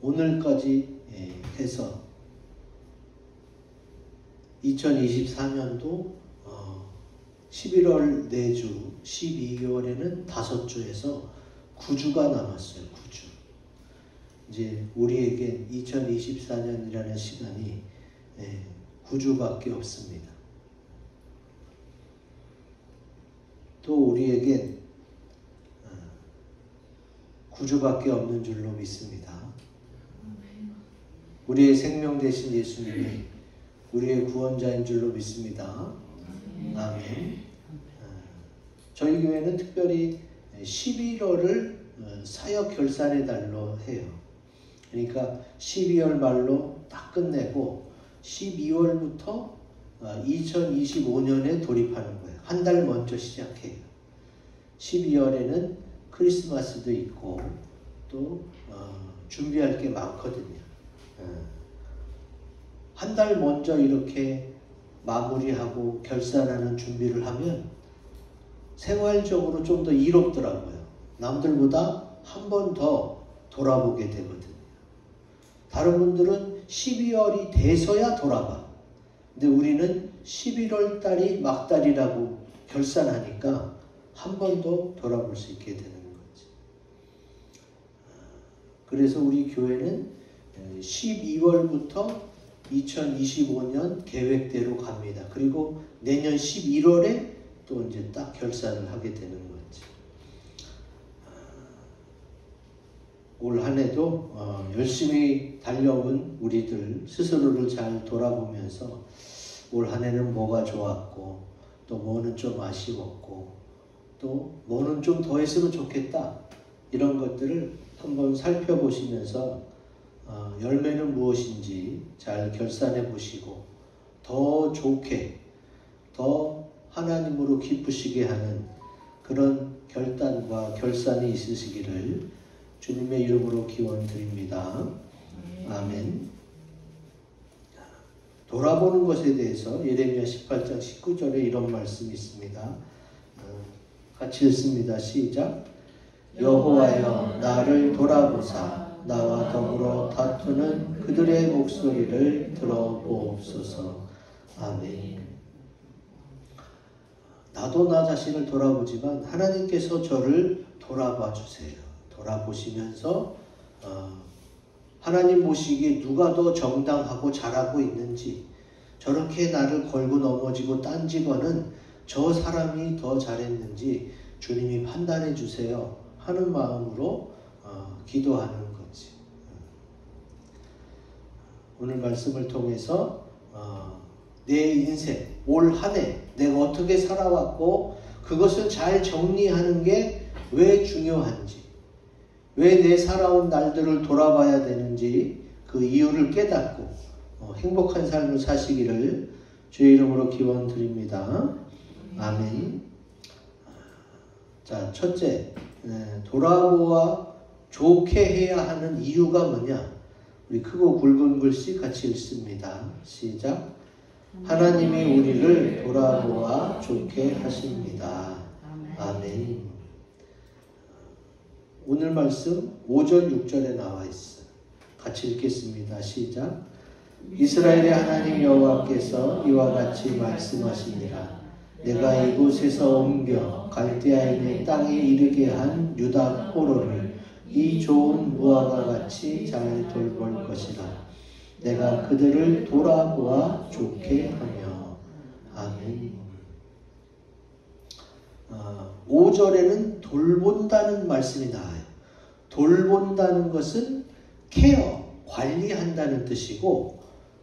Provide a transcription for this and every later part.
오늘까지 해서 2024년도 11월 4주, 12개월에는 5주에서 9주가 남았어요. 9주. 이제 우리에겐 2024년이라는 시간이 9주밖에 없습니다. 또 우리에겐 9주밖에 없는 줄로 믿습니다. 우리의 생명 되신 예수님이 우리의 구원자인 줄로 믿습니다. 아멘. 저희 교회는 특별히 11월을 사역 결산의 달로 해요. 그러니까 12월 말로 딱 끝내고 12월부터 2025년에 돌입하는 거예요. 한 달 먼저 시작해요. 12월에는 크리스마스도 있고 또 준비할 게 많거든요. 한 달 먼저 이렇게 마무리하고 결산하는 준비를 하면 생활적으로 좀 더 이롭더라고요. 남들보다 한 번 더 돌아보게 되거든요. 다른 분들은 12월이 돼서야 돌아봐. 근데 우리는 11월 달이 막달이라고 결산하니까 한 번 더 돌아볼 수 있게 되는 거지. 그래서 우리 교회는 12월부터 2025년 계획대로 갑니다. 그리고 내년 11월에 또 이제 딱 결산을 하게 되는 거지. 올 한 해도 열심히 달려온 우리들 스스로를 잘 돌아보면서 올 한 해는 뭐가 좋았고 또 뭐는 좀 아쉬웠고 또 뭐는 좀 더 했으면 좋겠다 이런 것들을 한번 살펴보시면서 열매는 무엇인지 잘 결산해 보시고 더 좋게 더 하나님으로 기쁘시게 하는 그런 결단과 결산이 있으시기를 주님의 이름으로 기원드립니다. 아멘. 돌아보는 것에 대해서 예레미야 18장 19절에 이런 말씀이 있습니다. 같이 읽습니다. 시작. 여호와여 나를 돌아보사 나와 더불어 다투는 그들의 목소리를 들어보옵소서. 아멘. 나도 나 자신을 돌아보지만 하나님께서 저를 돌아봐 주세요. 돌아보시면서 하나님 보시기에 누가 더 정당하고 잘하고 있는지 저렇게 나를 걸고 넘어지고 딴지거는 저 사람이 더 잘했는지 주님이 판단해 주세요 하는 마음으로 기도하는 거지. 오늘 말씀을 통해서 내 인생, 올 한 해 내가 어떻게 살아왔고 그것을 잘 정리하는 게 왜 중요한지 왜 내 살아온 날들을 돌아봐야 되는지 그 이유를 깨닫고 행복한 삶을 사시기를 주의 이름으로 기원드립니다. 아멘. 자, 첫째, 돌아보아 좋게 해야 하는 이유가 뭐냐? 우리 크고 굵은 글씨 같이 읽습니다. 시작. 하나님이 우리를 돌아보아 좋게 하십니다. 아멘. 오늘 말씀 5절 6절에 나와 있어요. 같이 읽겠습니다. 시작. 이스라엘의 하나님 여호와께서 이와 같이 말씀하시니라. 내가 이곳에서 옮겨 갈대아인의 땅에 이르게 한 유다 포로를 이 좋은 무화과 같이 잘 돌볼 것이라. 내가 그들을 돌아보아 좋게 하며. 아멘. 5절에는 돌본다는 말씀이 나와요. 돌본다는 것은 케어, 관리한다는 뜻이고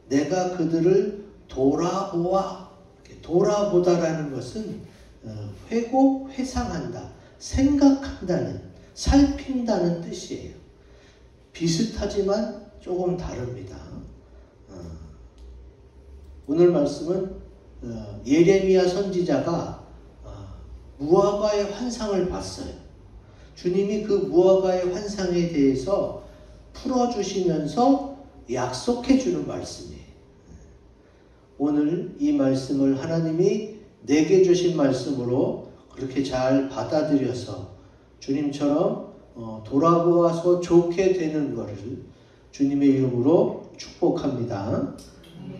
내가 그들을 돌아보다라는 것은 회고, 회상한다, 생각한다는, 살핀다는 뜻이에요. 비슷하지만 조금 다릅니다. 오늘 말씀은 예레미야 선지자가 무화과의 환상을 봤어요. 주님이 그 무화과의 환상에 대해서 풀어주시면서 약속해 주는 말씀이에요. 오늘 이 말씀을 하나님이 내게 주신 말씀으로 그렇게 잘 받아들여서 주님처럼 돌아보아서 좋게 되는 것을 주님의 이름으로 축복합니다.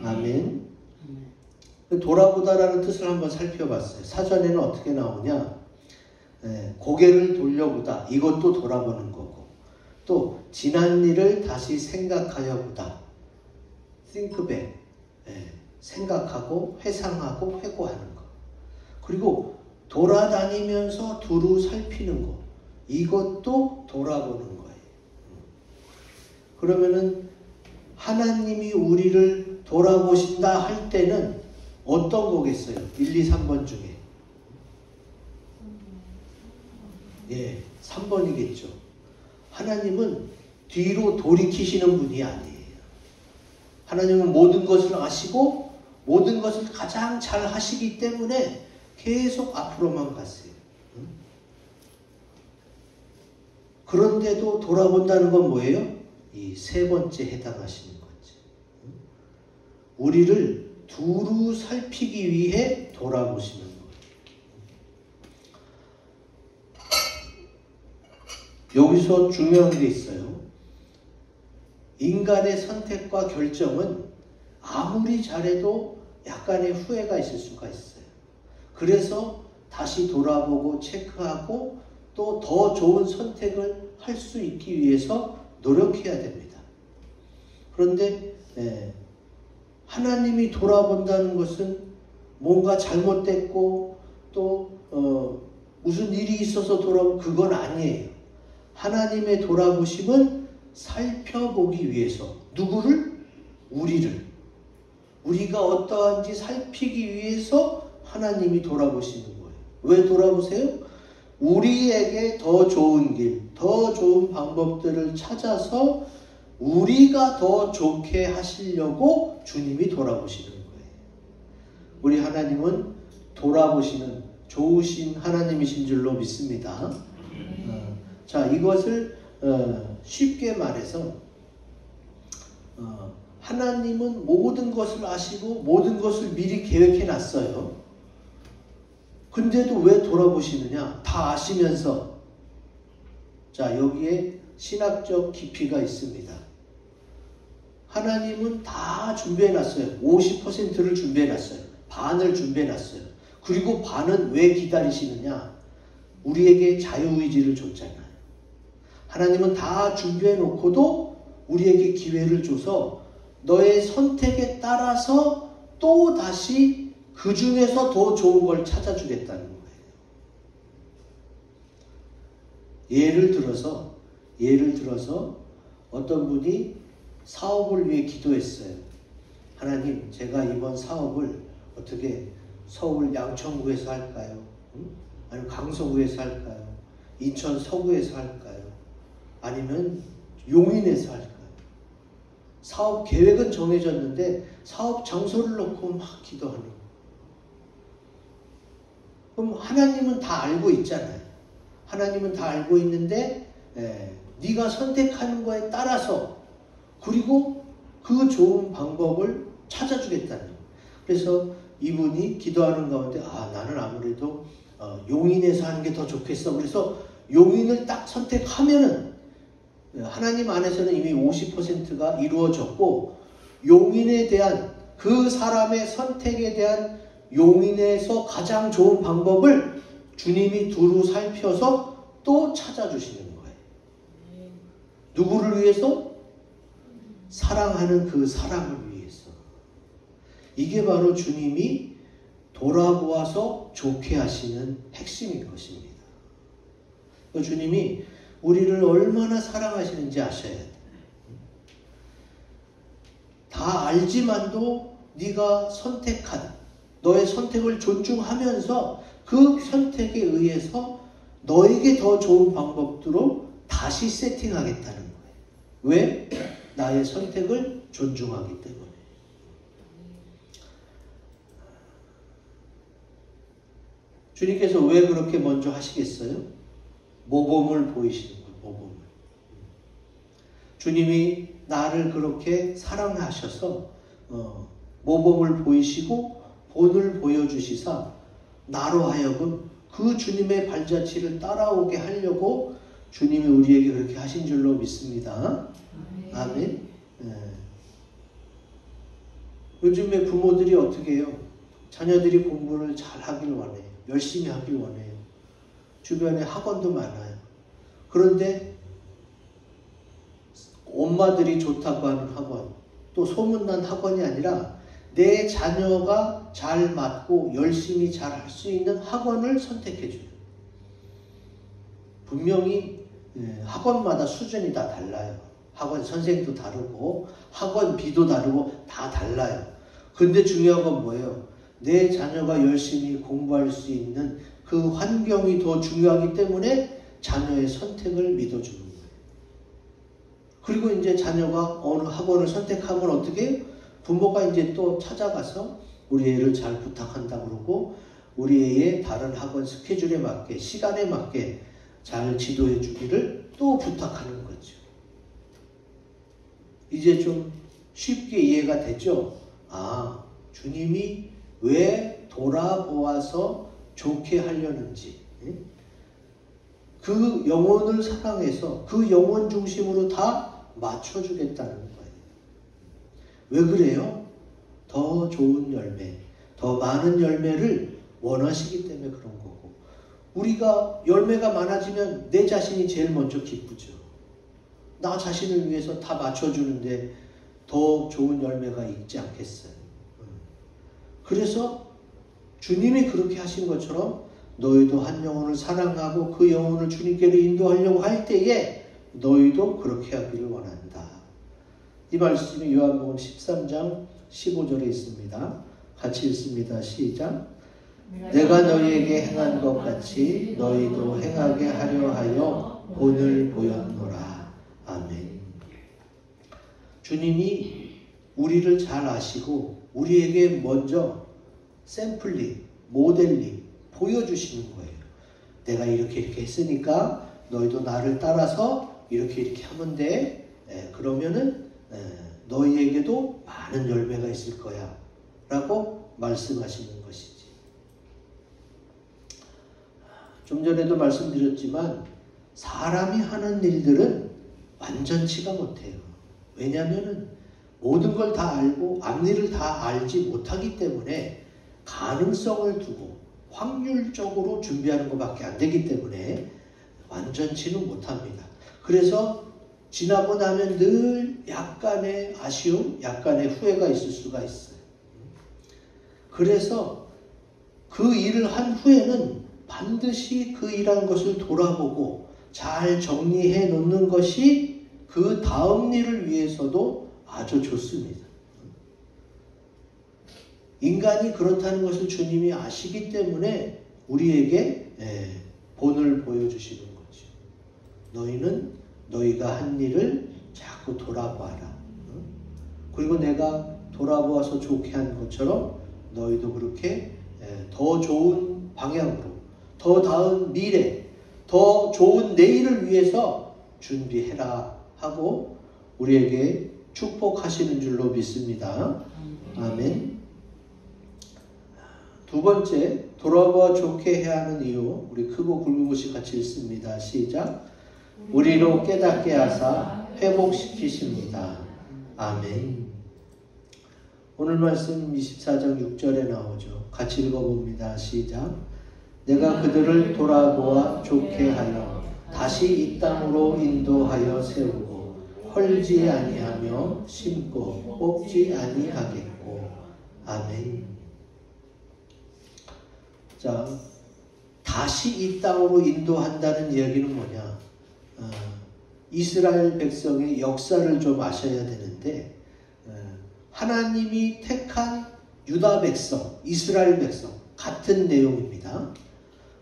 아멘. 돌아보다라는 뜻을 한번 살펴봤어요. 사전에는 어떻게 나오냐? 고개를 돌려보다, 이것도 돌아보는 거고, 또 지난 일을 다시 생각하여 보다, think back, 생각하고 회상하고 회고하는 거. 그리고 돌아다니면서 두루 살피는 거, 이것도 돌아보는 거예요. 그러면은 하나님이 우리를 돌아보신다 할 때는 어떤 거겠어요? 1, 2, 3번 중에. 3번이겠죠. 하나님은 뒤로 돌이키시는 분이 아니에요. 하나님은 모든 것을 아시고 모든 것을 가장 잘 하시기 때문에 계속 앞으로만 가세요. 그런데도 돌아본다는 건 뭐예요? 이 세 번째 해당하시는 거지. 우리를 두루 살피기 위해 돌아보시는 거예요. 여기서 중요한 게 있어요. 인간의 선택과 결정은 아무리 잘해도 약간의 후회가 있을 수가 있어요. 그래서 다시 돌아보고 체크하고 또 더 좋은 선택을 할 수 있기 위해서 노력해야 됩니다. 그런데 하나님이 돌아본다는 것은 뭔가 잘못됐고 또 무슨 일이 있어서 돌아보고 그건 아니에요. 하나님의 돌아보심은 살펴보기 위해서 누구를? 우리를. 우리가 어떠한지 살피기 위해서 하나님이 돌아보시는 거예요. 왜 돌아보세요? 우리에게 더 좋은 길, 더 좋은 방법들을 찾아서 우리가 더 좋게 하시려고 주님이 돌아보시는 거예요. 우리 하나님은 돌아보시는 좋으신 하나님이신 줄로 믿습니다. 자, 이것을 쉽게 말해서 하나님은 모든 것을 아시고 모든 것을 미리 계획해 놨어요. 근데도 왜 돌아보시느냐? 다 아시면서. 자, 여기에 신학적 깊이가 있습니다. 하나님은 다 준비해 놨어요. 50%를 준비해 놨어요. 반을 준비해 놨어요. 그리고 반은 왜 기다리시느냐? 우리에게 자유의지를 줬잖아요. 하나님은 다 준비해 놓고도 우리에게 기회를 줘서 너의 선택에 따라서 또 다시 그 중에서 더 좋은 걸 찾아주겠다는 거예요. 예를 들어서 어떤 분이 사업을 위해 기도했어요. 하나님, 제가 이번 사업을 어떻게 서울 양천구에서 할까요? 아니면 강서구에서 할까요? 인천 서구에서 할까요? 아니면 용인에서 할까요? 사업 계획은 정해졌는데 사업 장소를 놓고 막 기도하는 거예요. 그럼 하나님은 다 알고 있잖아요. 하나님은 다 알고 있는데 네가 선택하는 거에 따라서 그리고 그 좋은 방법을 찾아주겠다는 거예요. 그래서 이분이 기도하는 가운데 나는 아무래도 용인에서 하는 게 더 좋겠어. 그래서 용인을 딱 선택하면은 하나님 안에서는 이미 50%가 이루어졌고 용인에 대한 그 사람의 선택에 대한 용인에서 가장 좋은 방법을 주님이 두루 살펴서 또 찾아주시는 거예요. 누구를 위해서? 사랑하는 그 사람을 위해서. 이게 바로 주님이 돌아보아서 좋게 하시는 핵심인 것입니다. 주님이 우리를 얼마나 사랑하시는지 아셔야 돼요. 다 알지만도 네가 선택한 너의 선택을 존중하면서 그 선택에 의해서 너에게 더 좋은 방법으로 다시 세팅하겠다는 거예요. 왜? 나의 선택을 존중하기 때문에. 주님께서 왜 그렇게 먼저 하시겠어요? 모범을 보이시는 거예요. 모범을. 주님이 나를 그렇게 사랑하셔서 모범을 보이시고 본을 보여주시사 나로 하여금 그 주님의 발자취를 따라오게 하려고 주님이 우리에게 그렇게 하신 줄로 믿습니다. 아멘. 요즘에 부모들이 어떻게 해요? 자녀들이 공부를 잘 하길 원해요. 열심히 하길 원해요. 주변에 학원도 많아요. 그런데 엄마들이 좋다고 하는 학원, 또 소문난 학원이 아니라 내 자녀가 잘 맞고 열심히 잘 할 수 있는 학원을 선택해줘요. 분명히 학원마다 수준이 다 달라요. 학원 선생도 다르고 학원비도 다르고 다 달라요. 근데 중요한 건 뭐예요? 내 자녀가 열심히 공부할 수 있는 그 환경이 더 중요하기 때문에 자녀의 선택을 믿어주는 거예요. 그리고 이제 자녀가 어느 학원을 선택하면 어떻게 해요? 부모가 이제 또 찾아가서 우리 애를 잘 부탁한다 그러고 우리 애의 다른 학원 스케줄에 맞게 시간에 맞게 잘 지도해 주기를 또 부탁하는 거죠. 이제 좀 쉽게 이해가 되죠? 아, 주님이 왜 돌아보아서 좋게 하려는지, 그 영혼을 사랑해서 그 영혼 중심으로 다 맞춰주겠다는 거예요. 왜 그래요? 더 좋은 열매, 더 많은 열매를 원하시기 때문에 그런 거고, 우리가 열매가 많아지면 내 자신이 제일 먼저 기쁘죠. 나 자신을 위해서 다 맞춰주는데 더 좋은 열매가 있지 않겠어요? 그래서 주님이 그렇게 하신 것처럼 너희도 한 영혼을 사랑하고 그 영혼을 주님께로 인도하려고 할 때에 너희도 그렇게 하기를 원한다. 이 말씀이 요한복음 13장 15절에 있습니다. 같이 읽습니다. 시작. 내가 너희에게 행한 것 같이 너희도 행하게 하려 하여 본을 보였노라. 아멘. 주님이 우리를 잘 아시고 우리에게 먼저 샘플링, 모델링 보여주시는 거예요. 내가 이렇게 했으니까 너희도 나를 따라서 이렇게 하면 돼. 그러면은 너희에게도 많은 열매가 있을 거야 라고 말씀하시는 것이지. 좀 전에도 말씀드렸지만 사람이 하는 일들은 완전치가 못해요. 왜냐하면 모든 걸 다 알고 앞일을 다 알지 못하기 때문에 가능성을 두고 확률적으로 준비하는 것밖에 안 되기 때문에 완전치는 못합니다. 그래서 지나고 나면 늘 약간의 아쉬움, 약간의 후회가 있을 수가 있어요. 그래서 그 일을 한 후에는 반드시 그 일한 것을 돌아보고 잘 정리해 놓는 것이 그 다음 일을 위해서도 아주 좋습니다. 인간이 그렇다는 것을 주님이 아시기 때문에 우리에게 본을 보여주시는 거죠. 너희는 너희가 한 일을 자꾸 돌아봐라. 그리고 내가 돌아보아서 좋게 한 것처럼 너희도 그렇게 더 좋은 방향으로, 더 나은 미래, 더 좋은 내일을 위해서 준비해라 하고 우리에게 축복하시는 줄로 믿습니다. 아멘. 두 번째, 돌아보아 좋게 해야 하는 이유, 우리 크고 굵은 것이 같이 읽습니다. 시작. 우리로 깨닫게 하사 회복시키십니다. 아멘. 오늘 말씀 24장 6절에 나오죠. 같이 읽어봅니다. 시작. 내가 그들을 돌아보아 좋게 하여 다시 이 땅으로 인도하여 세우고 헐지 아니하며 심고 뽑지 아니하겠고. 아멘. 자, 다시 이 땅으로 인도한다는 이야기는 뭐냐? 이스라엘 백성의 역사를 좀 아셔야 되는데, 하나님이 택한 유다 백성, 이스라엘 백성 같은 내용입니다.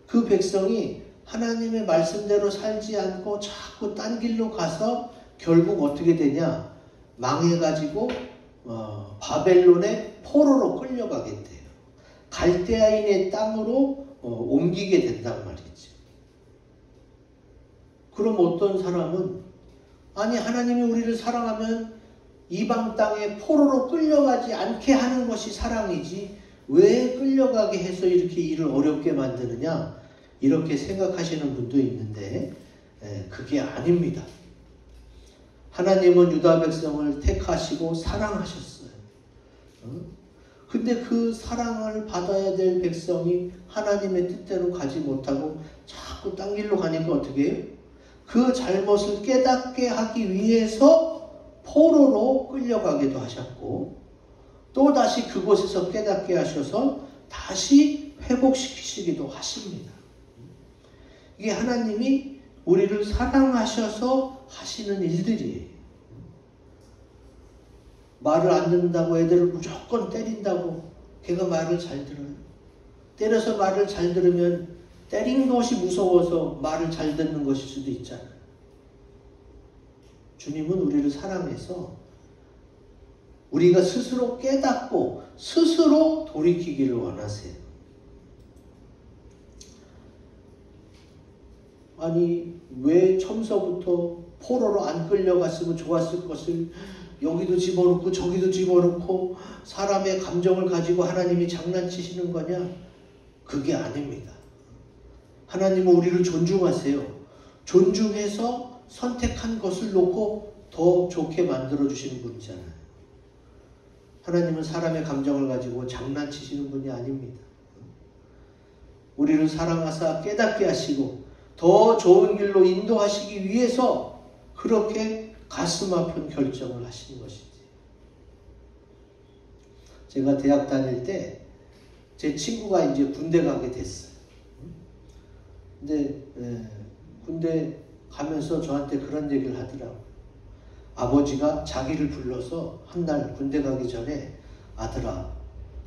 그 백성이 하나님의 말씀대로 살지 않고 자꾸 딴 길로 가서 결국 어떻게 되냐? 망해가지고 바벨론의 포로로 끌려가게 돼요. 갈대아인의 땅으로 옮기게 된단 말이지. 그럼 어떤 사람은 아니 하나님이 우리를 사랑하면 이방 땅에 포로로 끌려가지 않게 하는 것이 사랑이지 왜 끌려가게 해서 이렇게 일을 어렵게 만드느냐 이렇게 생각하시는 분도 있는데 그게 아닙니다. 하나님은 유다 백성을 택하시고 사랑하셨어요. 근데 그 사랑을 받아야 될 백성이 하나님의 뜻대로 가지 못하고 자꾸 딴 길로 가니까 어떻게 해요? 그 잘못을 깨닫게 하기 위해서 포로로 끌려가기도 하셨고, 또 다시 그곳에서 깨닫게 하셔서 다시 회복시키시기도 하십니다. 이게 하나님이 우리를 사랑하셔서 하시는 일들이에요. 말을 안 듣는다고 애들을 무조건 때린다고 걔가 말을 잘 들어요. 때려서 말을 잘 들으면 때린 것이 무서워서 말을 잘 듣는 것일 수도 있잖아요. 주님은 우리를 사랑해서 우리가 스스로 깨닫고 스스로 돌이키기를 원하세요. 아니 왜 처음서부터 포로로 안 끌려갔으면 좋았을 것을 여기도 집어넣고 저기도 집어넣고 사람의 감정을 가지고 하나님이 장난치시는 거냐? 그게 아닙니다. 하나님은 우리를 존중하세요. 존중해서 선택한 것을 놓고 더 좋게 만들어주시는 분이잖아요. 하나님은 사람의 감정을 가지고 장난치시는 분이 아닙니다. 우리를 사랑하사 깨닫게 하시고 더 좋은 길로 인도하시기 위해서 그렇게 가슴 아픈 결정을 하신 것이지. 제가 대학 다닐 때 제 친구가 이제 군대 가게 됐어요. 근데 군대 가면서 저한테 그런 얘기를 하더라고요. 아버지가 자기를 불러서 한 날 군대 가기 전에, 아들아,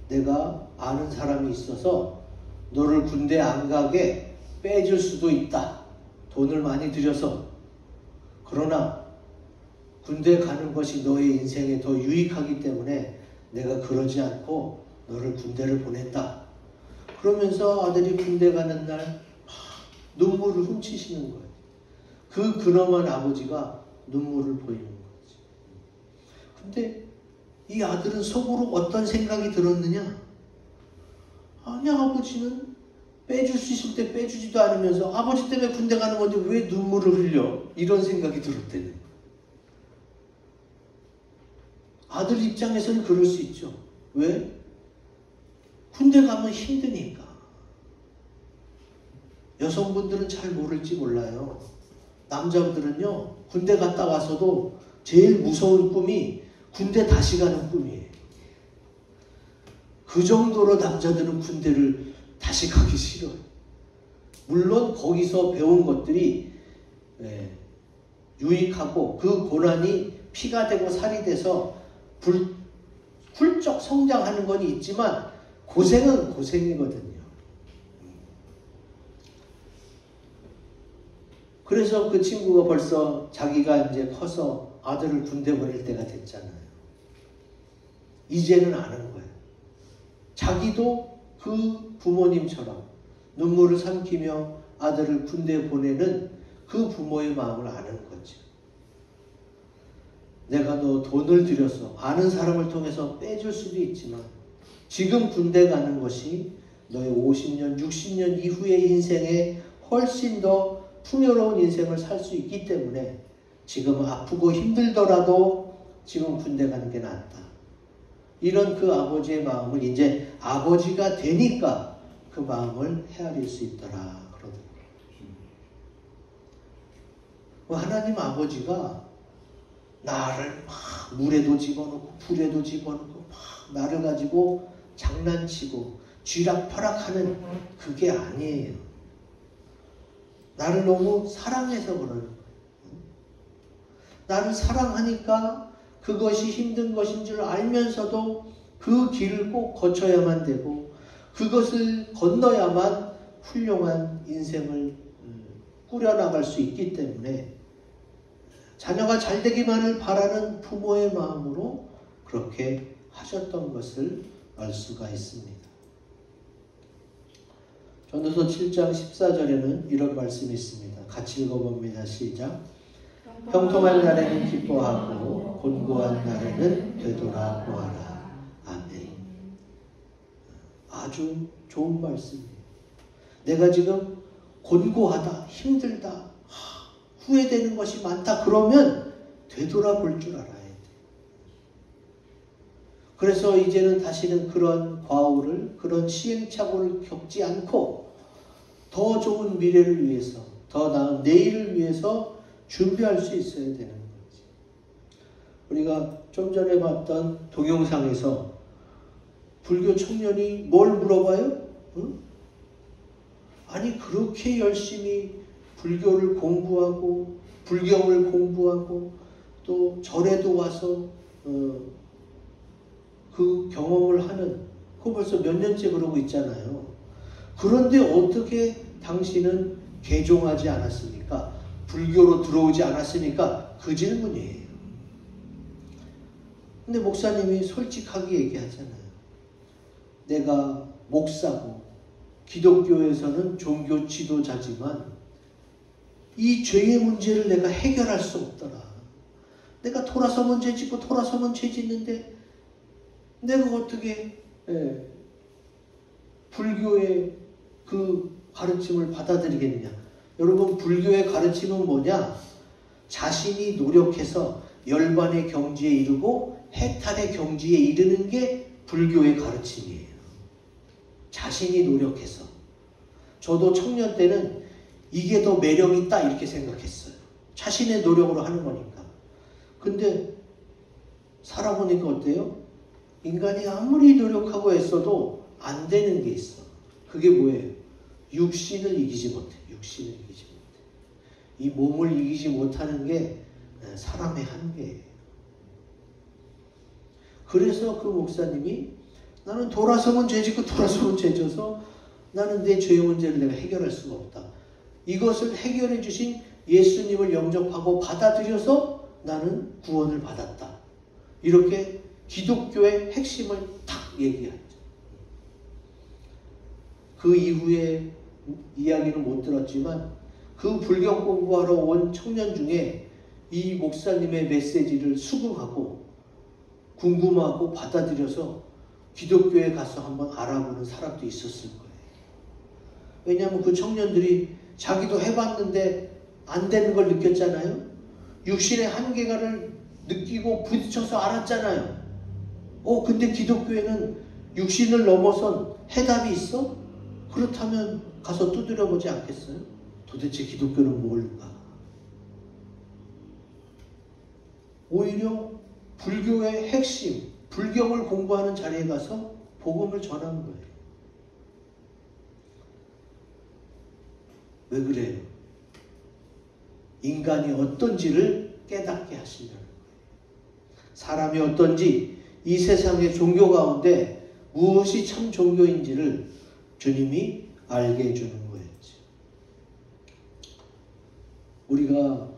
내가 아는 사람이 있어서 너를 군대 안 가게 빼줄 수도 있다. 돈을 많이 들여서. 그러나 군대 가는 것이 너의 인생에 더 유익하기 때문에 내가 그러지 않고 너를 군대를 보낸다. 그러면서 아들이 군대 가는 날 눈물을 훔치시는 거예요. 그 근엄한 아버지가 눈물을 보이는 거지. 근데 이 아들은 속으로 어떤 생각이 들었느냐? 아니, 아버지는 빼줄 수 있을 때 빼주지도 않으면서 아버지 때문에 군대 가는 건데 왜 눈물을 흘려? 이런 생각이 들었대요. 아들 입장에서는 그럴 수 있죠. 왜? 군대 가면 힘드니까. 여성분들은 잘 모를지 몰라요. 남자분들은요, 군대 갔다 와서도 제일 무서운 꿈이 군대 다시 가는 꿈이에요. 그 정도로 남자들은 군대를 다시 가기 싫어요. 물론 거기서 배운 것들이 유익하고 그 고난이 피가 되고 살이 돼서 훌쩍 성장하는 건 있지만 고생은 고생이거든요. 그래서 그 친구가 벌써 자기가 이제 커서 아들을 군대 보낼 때가 됐잖아요. 이제는 아는 거예요. 자기도 그 부모님처럼 눈물을 삼키며 아들을 군대에 보내는 그 부모의 마음을 아는 거죠. 내가 너 돈을 들여서 아는 사람을 통해서 빼줄 수도 있지만 지금 군대 가는 것이 너의 50년, 60년 이후의 인생에 훨씬 더 풍요로운 인생을 살 수 있기 때문에 지금 아프고 힘들더라도 지금 군대 가는 게 낫다. 이런 그 아버지의 마음을 이제 아버지가 되니까 그 마음을 헤아릴 수 있더라 그러더라고요. 하나님 아버지가 나를 막 물에도 집어넣고 불에도 집어넣고 막 나를 가지고 장난치고 쥐락펴락하는 그게 아니에요. 나를 너무 사랑해서 그러는 거예요. 나를 사랑하니까 그것이 힘든 것인 줄 알면서도 그 길을 꼭 거쳐야만 되고 그것을 건너야만 훌륭한 인생을 꾸려나갈 수 있기 때문에 자녀가 잘 되기만을 바라는 부모의 마음으로 그렇게 하셨던 것을 알 수가 있습니다. 전도서 7장 14절에는 이런 말씀이 있습니다. 같이 읽어봅니다. 시작. 형통한 날에는 기뻐하고 곤고한 날에는 되돌아보아라. 아멘. 아주 좋은 말씀이에요. 내가 지금 곤고하다, 힘들다, 후회되는 것이 많다. 그러면 되돌아볼 줄 알아야 돼. 그래서 이제는 다시는 그런 과오를, 그런 시행착오를 겪지 않고 더 좋은 미래를 위해서, 더 나은 내일을 위해서 준비할 수 있어야 되는 거지. 우리가 좀 전에 봤던 동영상에서 불교 청년이 뭘 물어봐요? 응? 아니 그렇게 열심히 불교를 공부하고 불경을 공부하고 또 절에도 와서 그 경험을 하는, 그거 벌써 몇 년째 그러고 있잖아요. 그런데 어떻게 당신은 개종하지 않았습니까? 불교로 들어오지 않았습니까? 그 질문이에요. 근데 목사님이 솔직하게 얘기하잖아요. 내가 목사고 기독교에서는 종교 지도자지만 이 죄의 문제를 내가 해결할 수 없더라. 내가 돌아서면 죄 짓고 돌아서면 죄 짓는데 내가 어떻게 불교의 그 가르침을 받아들이겠느냐. 여러분, 불교의 가르침은 뭐냐? 자신이 노력해서 열반의 경지에 이르고 해탈의 경지에 이르는 게 불교의 가르침이에요. 자신이 노력해서. 저도 청년 때는 이게 더 매력 있다 이렇게 생각했어요. 자신의 노력으로 하는 거니까. 근데 살아보니까 어때요? 인간이 아무리 노력하고 애써도 안 되는 게 있어. 그게 뭐예요? 육신을 이기지 못해. 육신을 이기지 못해. 이 몸을 이기지 못하는 게 사람의 한계예요. 그래서 그 목사님이 나는 돌아서면 죄 짓고 돌아서면 죄 져서 나는 내 죄의 문제를 내가 해결할 수가 없다. 이것을 해결해 주신 예수님을 영접하고 받아들여서 나는 구원을 받았다. 이렇게 기독교의 핵심을 탁 얘기하죠. 그 이후에 이야기는 못 들었지만 그 불경 공부하러 온 청년 중에 이 목사님의 메시지를 수긍하고 궁금하고 받아들여서 기독교에 가서 한번 알아보는 사람도 있었을 거예요. 왜냐하면 그 청년들이 자기도 해봤는데 안 되는 걸 느꼈잖아요. 육신의 한계가를 느끼고 부딪혀서 알았잖아요. 근데 기독교에는 육신을 넘어선 해답이 있어? 그렇다면 가서 두드려보지 않겠어요? 도대체 기독교는 뭘까? 오히려 불교의 핵심, 불경을 공부하는 자리에 가서 복음을 전하는 거예요. 왜 그래요? 인간이 어떤지를 깨닫게 하시려는 거예요. 사람이 어떤지, 이 세상의 종교 가운데 무엇이 참 종교인지를 주님이 알게 해주는 거였지. 우리가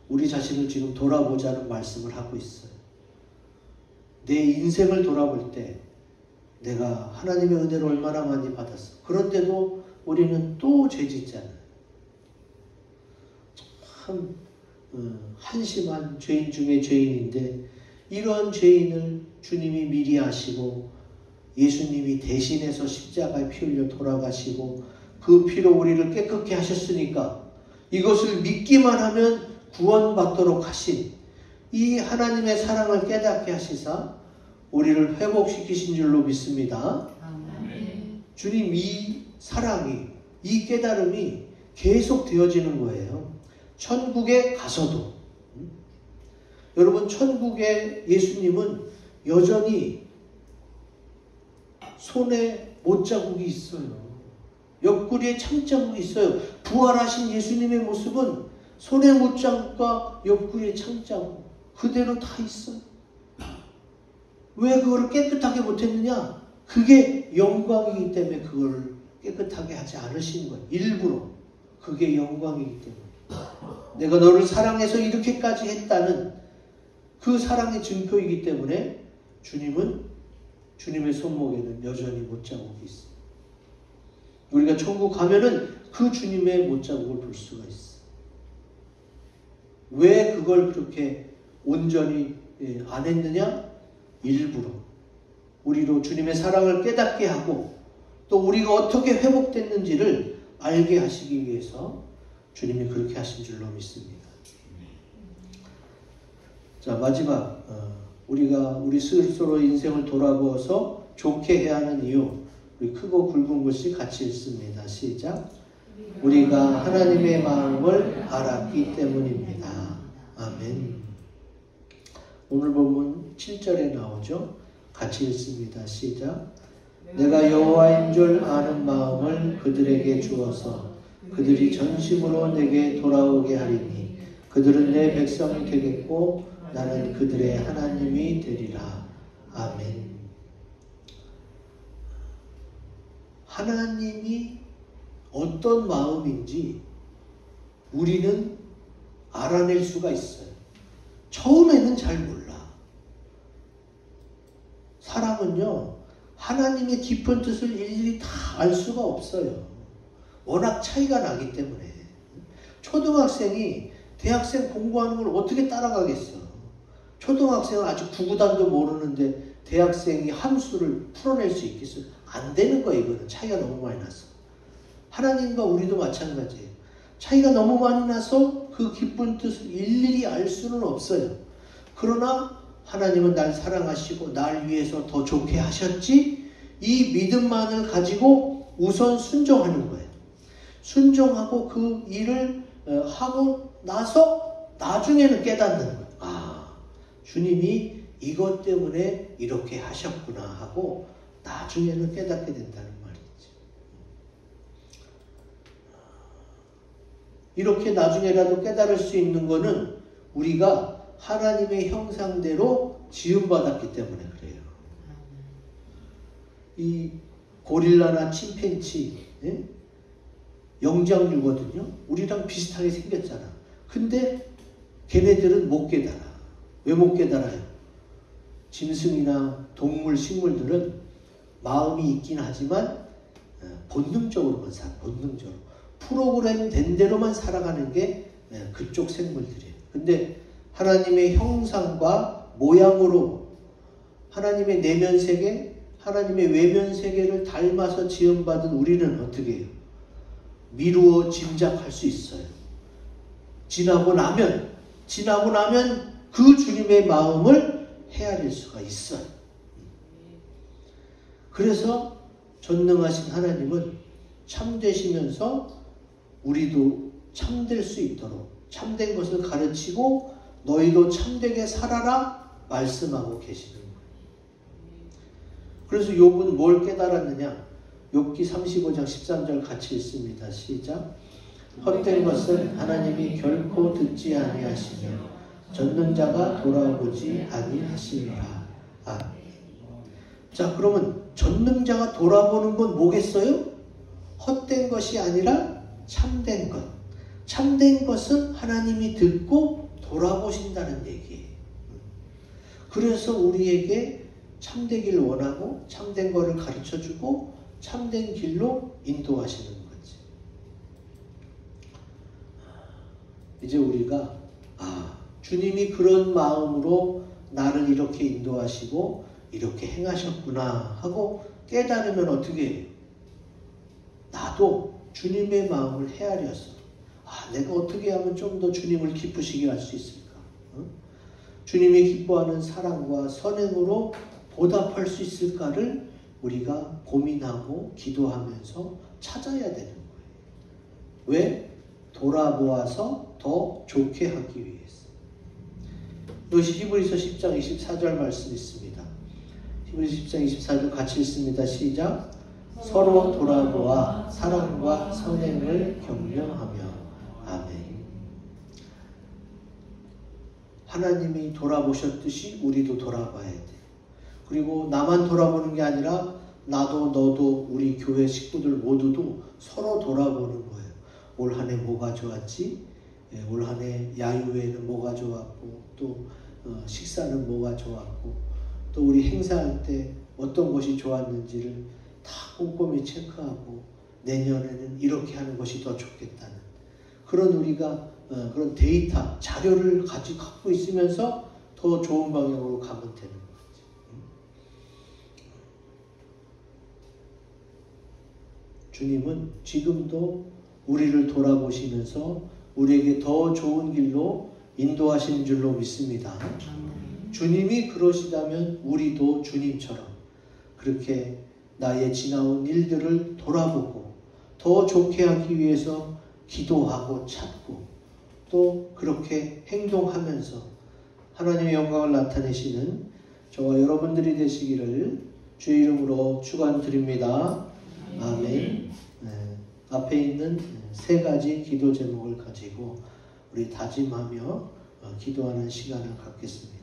우리 자신을 지금 돌아보자는 말씀을 하고 있어요. 내 인생을 돌아볼 때 내가 하나님의 은혜를 얼마나 많이 받았어. 그런데도 우리는 또 죄 짓잖아요. 참 한심한 죄인 중에 죄인인데 이런 죄인을 주님이 미리 아시고 예수님이 대신해서 십자가에 피 흘려 돌아가시고 그 피로 우리를 깨끗게 하셨으니까 이것을 믿기만 하면 구원받도록 하신 이 하나님의 사랑을 깨닫게 하시사 우리를 회복시키신 줄로 믿습니다. 아멘. 주님, 이 사랑이, 이 깨달음이 계속 되어지는 거예요. 천국에 가서도. 여러분, 천국에 예수님은 여전히 손에 못자국이 있어요. 옆구리에 창자국이 있어요. 부활하신 예수님의 모습은 손에 못자국과 옆구리에 창자국 그대로 다 있어요. 왜 그거를 깨끗하게 못했느냐? 그게 영광이기 때문에 그걸 깨끗하게 하지 않으신 거예요. 일부러. 그게 영광이기 때문에. 내가 너를 사랑해서 이렇게까지 했다는 그 사랑의 증표이기 때문에 주님은 주님의 손목에는 여전히 못자국이 있어요. 우리가 천국 가면은 그 주님의 못자국을 볼 수가 있어요. 왜 그걸 그렇게 온전히 안 했느냐? 일부러 우리로 주님의 사랑을 깨닫게 하고 또 우리가 어떻게 회복됐는지를 알게 하시기 위해서 주님이 그렇게 하신 줄로 믿습니다. 자, 마지막 우리가 우리 스스로 인생을 돌아보아서 좋게 해야 하는 이유, 우리 크고 굵은 글씨 같이 읽습니다. 시작. 우리가 하나님의 마음을 알았기 때문입니다. 아멘. 오늘 본문 7절에 나오죠. 같이 읽습니다. 시작. 내가 여호와인 줄 아는 마음을 그들에게 주어서 그들이 전심으로 내게 돌아오게 하리니 그들은 내 백성이 되겠고 나는 그들의 하나님이 되리라. 아멘. 하나님이 어떤 마음인지 우리는 알아낼 수가 있어요. 처음에는 잘 몰라. 사람은요, 하나님의 깊은 뜻을 일일이 다 알 수가 없어요. 워낙 차이가 나기 때문에. 초등학생이 대학생 공부하는 걸 어떻게 따라가겠어? 초등학생은 아직 구구단도 모르는데 대학생이 함수를 풀어낼 수 있겠어요? 안 되는 거예요. 이거는 차이가 너무 많이 나서. 하나님과 우리도 마찬가지예요. 차이가 너무 많이 나서 그 깊은 뜻을 일일이 알 수는 없어요. 그러나 하나님은 날 사랑하시고 날 위해서 더 좋게 하셨지? 이 믿음만을 가지고 우선 순종하는 거예요. 순종하고 그 일을 하고 나서 나중에는 깨닫는 거예요. 아, 주님이 이것 때문에 이렇게 하셨구나 하고 나중에는 깨닫게 된다는 말이죠. 이렇게 나중에라도 깨달을 수 있는 것은 우리가 하나님의 형상대로 지음받았기 때문에 그래요. 이 고릴라나 침팬치, 영장류거든요. 우리랑 비슷하게 생겼잖아. 근데 걔네들은 못 깨달아. 왜 못 깨달아요? 짐승이나 동물, 식물들은 마음이 있긴 하지만 본능적으로만 살아. 본능적으로. 프로그램 된 대로만 살아가는 게 그쪽 생물들이에요. 근데 하나님의 형상과 모양으로 하나님의 내면 세계, 하나님의 외면 세계를 닮아서 지음받은 우리는 어떻게 해요? 미루어 짐작할 수 있어요. 지나고 나면 그 주님의 마음을 헤아릴 수가 있어요. 그래서 전능하신 하나님은 참되시면서 우리도 참될 수 있도록 참된 것을 가르치고 너희도 참되게 살아라 말씀하고 계시는 거예요. 그래서 욥은 뭘 깨달았느냐? 욥기 35장 13절 같이 읽습니다. 시작. 헛된 것은 하나님이 결코 듣지 아니하시며 전능자가 돌아보지 아니하시리라. 아멘. 자, 그러면 전능자가 돌아보는 건 뭐겠어요? 헛된 것이 아니라 참된 것. 참된 것은 하나님이 듣고 돌아보신다는 얘기예요. 그래서 우리에게 참되기를 원하고 참된 것을 가르쳐주고 참된 길로 인도하시는 거지. 이제 우리가 주님이 그런 마음으로 나를 이렇게 인도하시고 이렇게 행하셨구나 하고 깨달으면 어떻게 해요? 나도 주님의 마음을 헤아려서 내가 어떻게 하면 좀 더 주님을 기쁘시게 할 수 있을까? 주님이 기뻐하는 사랑과 선행으로 보답할 수 있을까를 우리가 고민하고 기도하면서 찾아야 되는 거예요. 왜? 돌아보아서 더 좋게 하기 위해서. 이것이 히브리서 10장 24절 말씀 있습니다. 히브리서 10장 24절 같이 읽습니다. 시작. 서로 돌아보아 사랑과 선행을 격려하며. 아멘. 하나님이 돌아보셨듯이 우리도 돌아봐야 돼. 그리고 나만 돌아보는 게 아니라 나도 너도 우리 교회 식구들 모두도 서로 돌아보는 거예요. 올 한 해 뭐가 좋았지? 올 한 해 야유회는 뭐가 좋았고 또 식사는 뭐가 좋았고 또 우리 행사할 때 어떤 것이 좋았는지를 다 꼼꼼히 체크하고 내년에는 이렇게 하는 것이 더 좋겠다는 그런 우리가 그런 데이터, 자료를 갖고 있으면서 더 좋은 방향으로 가면 되는 거지. 주님은 지금도 우리를 돌아보시면서 우리에게 더 좋은 길로 인도하시는 줄로 믿습니다. 주님이 그러시다면 우리도 주님처럼 그렇게 나의 지나온 일들을 돌아보고 더 좋게 하기 위해서 기도하고 찾고 또 그렇게 행동하면서 하나님의 영광을 나타내시는 저와 여러분들이 되시기를 주의 이름으로 축원드립니다. 아멘. 앞에 있는 세 가지 기도 제목을 가지고 우리 다짐하며 기도하는 시간을 갖겠습니다.